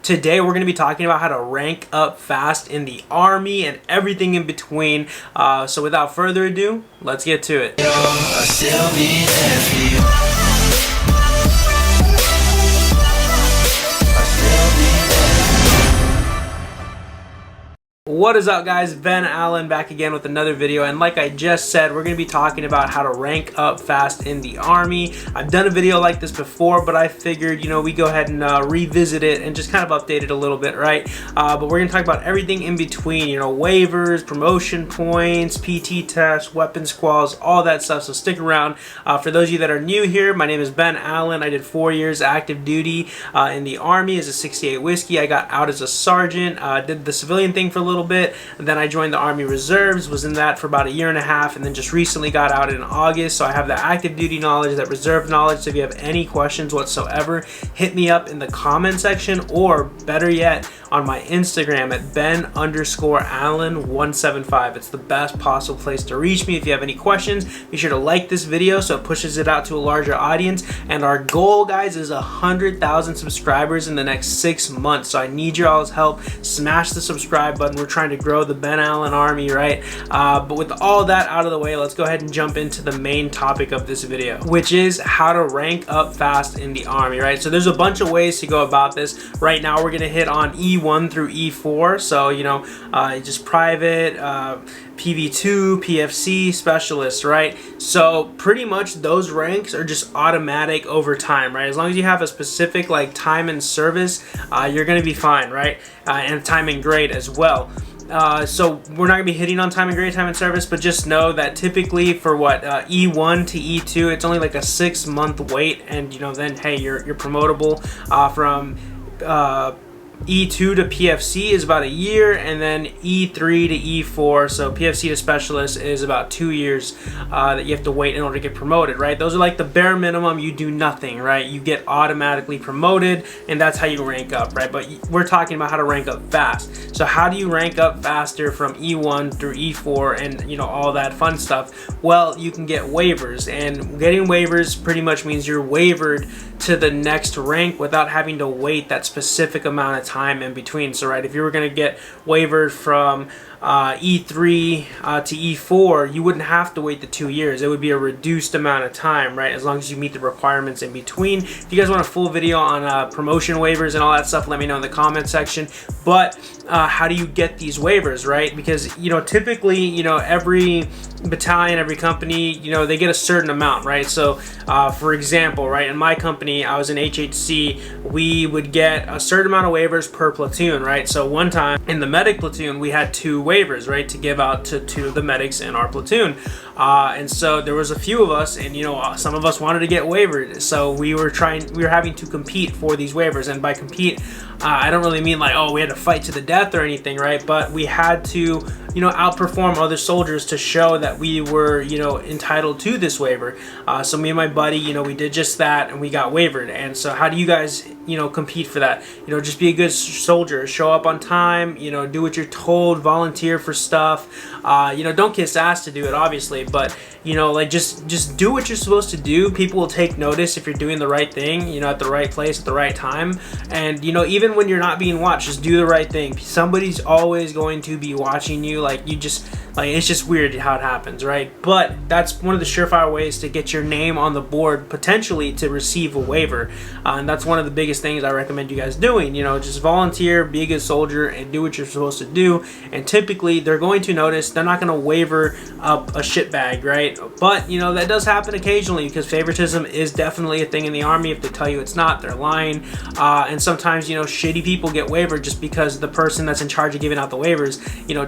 Today we're going to be talking about how to rank up fast in the Army and everything in between. So without further ado, let's get to it. What is up, guys? Ben Allen back again with another video, and like I just said, we're going to be talking about how to rank up fast in the Army. I've done a video like this before, but I figured, we go ahead and revisit it and just kind of update it a little bit, right? But we're going to talk about everything in between, waivers, promotion points, PT tests, weapons quals, all that stuff, so stick around. For those of you that are new here, my name is Ben Allen. I did 4 years active duty in the Army as a 68 Whiskey. I got out as a sergeant, did the civilian thing for a little bit, and then I joined the Army Reserves, was in that for about 1.5 years, and then just recently got out in August. So I have the active duty knowledge, that reserve knowledge. So if you have any questions whatsoever, hit me up in the comment section, or better yet, on my Instagram at Ben_Allen175. It's the best possible place to reach me if you have any questions. Be sure to like this video so it pushes it out to a larger audience. And our goal, guys, is 100,000 subscribers in the next 6 months. So I need your all's help. Smash the subscribe button. We're trying to grow the Ben Allen Army, right? But with all that out of the way, let's go ahead and jump into the main topic of this video, which is how to rank up fast in the Army, right? So there's a bunch of ways to go about this. Right now, we're gonna hit on E1 through E4. So, just private, PV2, PFC, specialist, right? So pretty much those ranks are just automatic over time, right? As long as you have a specific time in service, you're gonna be fine, right? And time in grade as well. So we're not gonna be hitting on time and grade, time and service, but just know that typically for E1 to E2, it's only like a 6-month wait, and then hey, you're promotable. From E2 to PFC is about 1 year, and then E3 to E4, so PFC to specialist, is about 2 years that you have to wait in order to get promoted, right? Those are like the bare minimum. You do nothing, right? You get automatically promoted, and that's how you rank up, right? But we're talking about how to rank up fast. So how do you rank up faster from E1 through E4 and all that fun stuff? Well, you can get waivers, and getting waivers pretty much means you're waivered to the next rank without having to wait that specific amount of time in between. So right, if you were going to get waived from E3 to E4, you wouldn't have to wait the 2 years. It would be a reduced amount of time, right? As long as you meet the requirements in between. If you guys want a full video on promotion waivers and all that stuff, let me know in the comment section. But how do you get these waivers, right? Because typically every battalion, every company, they get a certain amount, right? So for example, right, in my company, I was in HHC, we would get a certain amount of waivers per platoon, right? So one time in the medic platoon, we had 2 waivers, right, to give out to 2 of the medics in our platoon. And so there was a few of us, and some of us wanted to get waived, so we were having to compete for these waivers. And by compete, I don't really mean like, oh, we had to fight to the death or anything, right? But we had to outperform other soldiers to show that we were entitled to this waiver. So me and my buddy, we did just that, and we got waived. And so how do you guys compete for that? Just be a good soldier, show up on time, do what you're told, volunteer for stuff. Don't kiss ass to do it, obviously, but just do what you're supposed to do. People will take notice if you're doing the right thing, at the right place at the right time. And even when you're not being watched, just do the right thing. Somebody's always going to be watching you. It's just weird how it happens, right? But that's one of the surefire ways to get your name on the board, potentially to receive a waiver. And that's one of the biggest things I recommend you guys doing. Just volunteer, be a good soldier, and do what you're supposed to do. And typically they're going to notice. They're not going to waiver up a shit bag, right? But that does happen occasionally, because favoritism is definitely a thing in the Army. If they tell you it's not, they're lying. And sometimes shitty people get waived just because the person that's in charge of giving out the waivers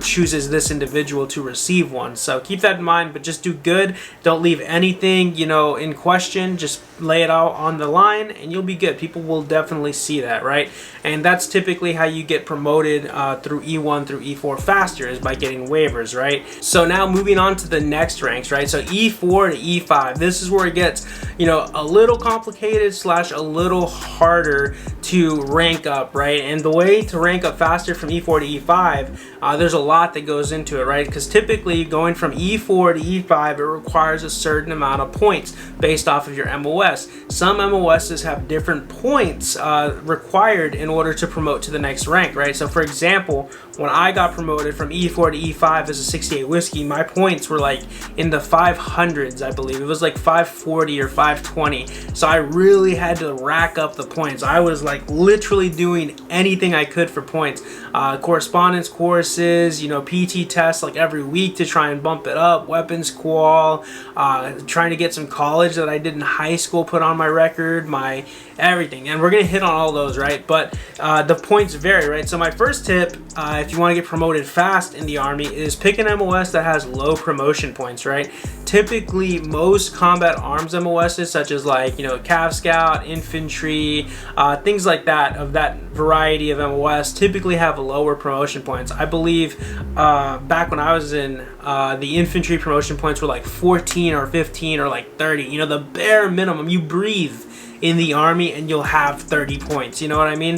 chooses this individual to receive one. So keep that in mind, but just do good. Don't leave anything in question. Just lay it out on the line, and you'll be good. People will definitely see that, right? And that's typically how you get promoted through E1 through E4 faster, is by getting waivers, right? So now moving on to the next ranks, right? So E4 to E5, this is where it gets a little complicated / a little harder to rank up, right? And the way to rank up faster from E4 to E5, there's a lot that goes into it, right? Because typically going from E4 to E5, it requires a certain amount of points based off of your MOS. yes, some MOSs have different points required in order to promote to the next rank, right? So for example, when I got promoted from E4 to E5 as a 68 whiskey, my points were like in the 500s, I believe. It was like 540 or 520. So I really had to rack up the points. I was like literally doing anything I could for points. Correspondence courses, you know, PT tests like every week to try and bump it up, weapons qual, trying to get some college that I did in high school put on my record, my everything. And we're gonna hit on all those, right? But the points vary, right? So my first tip, if you want to get promoted fast in the Army, is pick an MOS that has low promotion points, right? Typically, most combat arms MOSs, such as like, you know, Cav Scout, infantry, things like that, of that variety of MOS, typically have lower promotion points. I believe back when I was in the infantry, promotion points were like 14 or 15 or like 30. You know, the bare minimum. You breathe in the Army and you'll have 30 points, you know what I mean?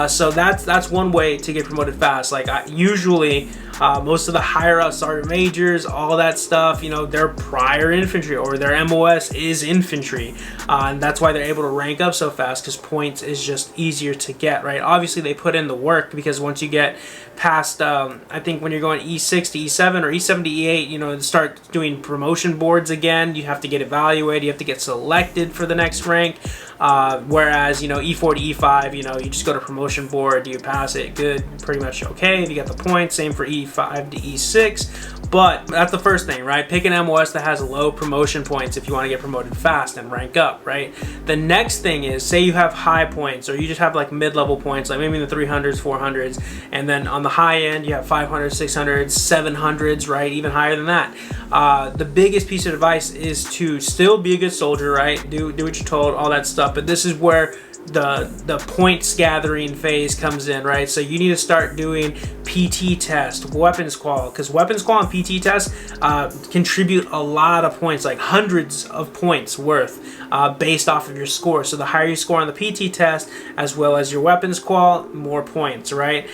So that's one way to get promoted fast. Like usually most of the higher up sergeant majors, all that stuff, you know, they're prior infantry or their MOS is infantry, and that's why they're able to rank up so fast, because points is just easier to get, right? Obviously they put in the work, because once you get past I think when you're going E6 to E7 or E7 to E8, you know, to start doing promotion boards again, you have to get evaluated, you have to get selected for the next rank. Whereas, you know, E4 to E5, you know, you just go to promotion board, you pass it, good, pretty much okay if you get the points. Same for E5 to E6. But that's the first thing, right? Pick an MOS that has low promotion points if you want to get promoted fast and rank up, right? The next thing is, say you have high points, or you just have like mid-level points, like maybe in the 300s, 400s, and then on the high end you have 500s, 600s, 700s, right? Even higher than that. The biggest piece of advice is to still be a good soldier, right? Do what you're told, all that stuff. But this is where the points gathering phase comes in, right? So you need to start doing PT test, weapons qual, because weapons qual and PT test contribute a lot of points, like hundreds of points worth based off of your score. So the higher you score on the PT test as well as your weapons qual, more points, right?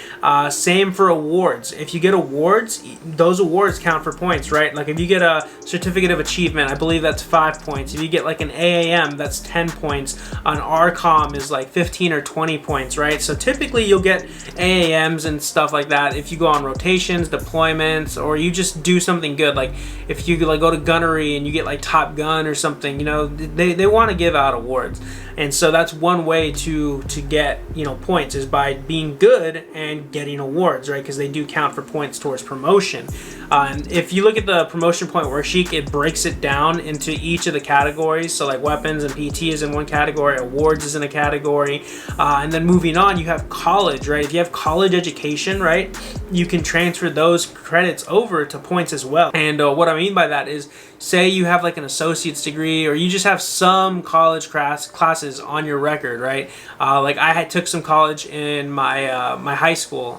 Same for awards. If you get awards, those awards count for points, right? Like if you get a certificate of achievement, I believe that's 5 points. If you get like an AAM, that's 10 points. An RCOM is like 15 or 20 points, right? So typically you'll get AAMs and stuff like that if you go on rotations, deployments, or you just do something good. Like if you like go to gunnery and you get like Top Gun or something, you know, they want to give out awards. And so that's one way to get, you know, points, is by being good and getting awards, right? Because they do count for points towards promotion. And if you look at the promotion point worksheet, it breaks it down into each of the categories. So like weapons and PT is in one category, awards is in a category, and then moving on, you have college, right? If you have college education, right, you can transfer those credits over to points as well. And what I mean by that is, say you have like an associate's degree, or you just have some college classes on your record, right? Like I took some college in my my high school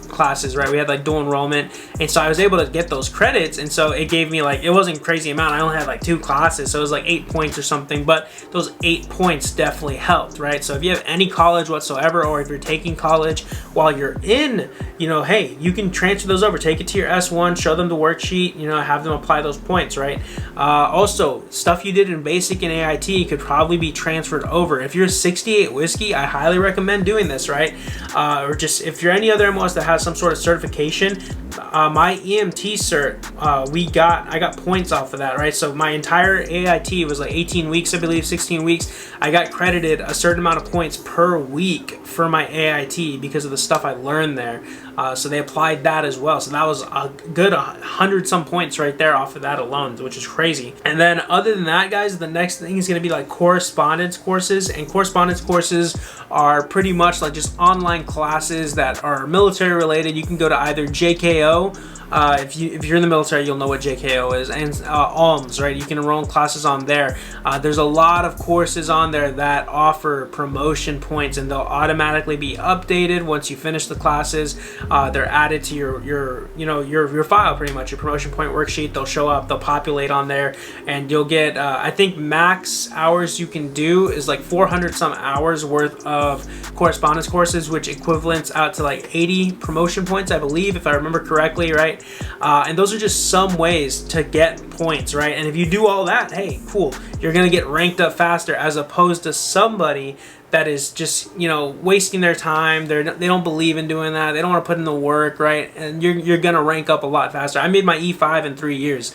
classes, right? We had like dual enrollment, and so I was able to get those credits, and so it gave me like, it wasn't a crazy amount, I only had like 2 classes, so it was like 8 points or something, but those 8 points definitely helped, right? So if you have any college whatsoever, or if you're taking college while you're in, you know, hey, you can transfer those over, take it to your S1, show them the worksheet, you know, have them apply those points, right? Also, stuff you did in basic and AIT could probably be transferred over. If you're 68 whiskey, I highly recommend doing this, right? Or just if you're any other MOS that has some sort of certification, my EMT cert, I got points off of that, right? So my entire AIT was like 18 weeks, I believe, 16 weeks. I got credited a certain amount of points per week for my AIT because of the stuff I learned there. So they applied that as well. So that was a good 100 some points right there off of that alone, which is crazy. And then other than that, guys, the next thing is going to be like correspondence courses. And correspondence courses are pretty much like just online classes that are military related. You can go to either JKO. If you're in the military, you'll know what JKO is, and ALMS, right? You can enroll in classes on there. There's a lot of courses on there that offer promotion points, and they'll automatically be updated once you finish the classes. They're added to your file, pretty much your promotion point worksheet. They'll show up, they'll populate on there, and you'll get I think max hours you can do is like 400 some hours worth of correspondence courses, which equivalents out to like 80 promotion points, I believe, if I remember correctly, right? right? And those are just some ways to get points, right? And if you do all that, hey, cool, you're gonna get ranked up faster, as opposed to somebody that is just, you know, wasting their time. They don't believe in doing that. They don't want to put in the work, right? And you're gonna rank up a lot faster. I made my E5 in 3 years,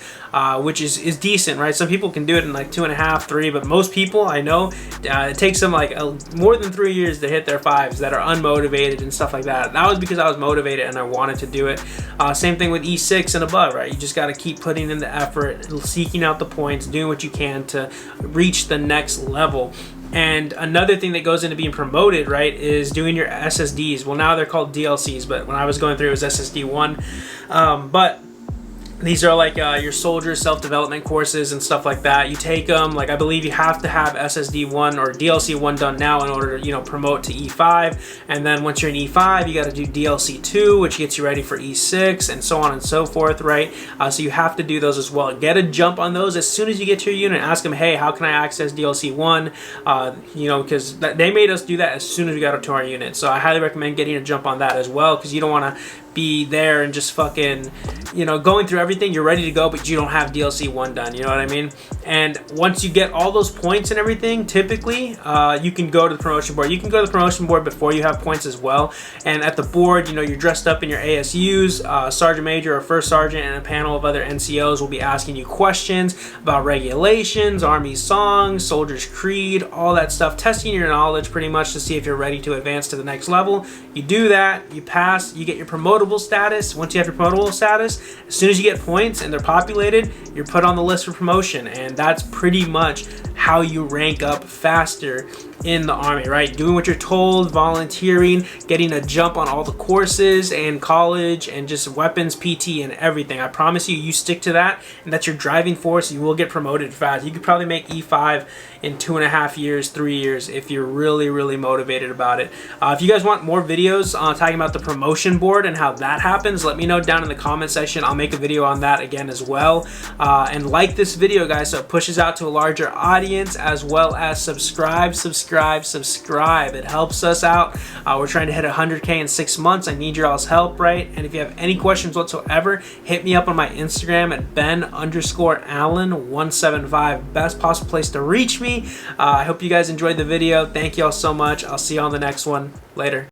which is decent, right? Some people can do it in like 2.5, 3, but most people I know, it takes them like more than 3 years to hit their 5s that are unmotivated and stuff like that. That was because I was motivated and I wanted to do it. Same thing with E6 and above, right? You just got to keep putting in the effort, seeking out the points, doing what you can to reach the next level. And another thing that goes into being promoted, right, is doing your SSDs. Well, now they're called DLCs, but when I was going through, it was SSD 1. But these are like your soldier self-development courses and stuff like that. You take them, like I believe you have to have SSD 1 or DLC 1 done now in order to, you know, promote to E5. And then once you're in E5, you got to do DLC 2, which gets you ready for E6, and so on and so forth, right? So you have to do those as well. Get a jump on those as soon as you get to your unit. Ask them, hey, how can I access DLC 1? You know, because they made us do that as soon as we got to our unit. So I highly recommend getting a jump on that as well, because you don't want to be there and just fucking, you know, going through everything. You're ready to go, but you don't have DLC 1 done, you know what I mean? And once you get all those points and everything, typically you can go to the promotion board. You can go to the promotion board before you have points as well. And at the board, you know, you're dressed up in your ASUs, sergeant major or first sergeant, and a panel of other NCOs will be asking you questions about regulations, Army songs, Soldier's Creed, all that stuff, testing your knowledge pretty much to see if you're ready to advance to the next level. You do that, you pass, you get your promotable status. Once you have your promotable status, as soon as you get points and they're populated, you're put on the list for promotion. And that's pretty much how you rank up faster in the Army, right? Doing what you're told, volunteering, getting a jump on all the courses and college and just weapons, PT, and everything. I promise you, you stick to that, and that's your driving force. You will get promoted fast. You could probably make E5 in 2.5 years, 3 years if you're really, really motivated about it. If you guys want more videos talking about the promotion board and how that happens, let me know down in the comment section. I'll make a video on that again as well. And like this video, guys, so it pushes out to a larger audience, as well as subscribe. It helps us out. We're trying to hit 100K in 6 months. I need your all's help, right? And if you have any questions whatsoever, hit me up on my Instagram at Ben_Allen175. Best possible place to reach me. I hope you guys enjoyed the video. Thank you all so much. I'll see you on the next one. Later.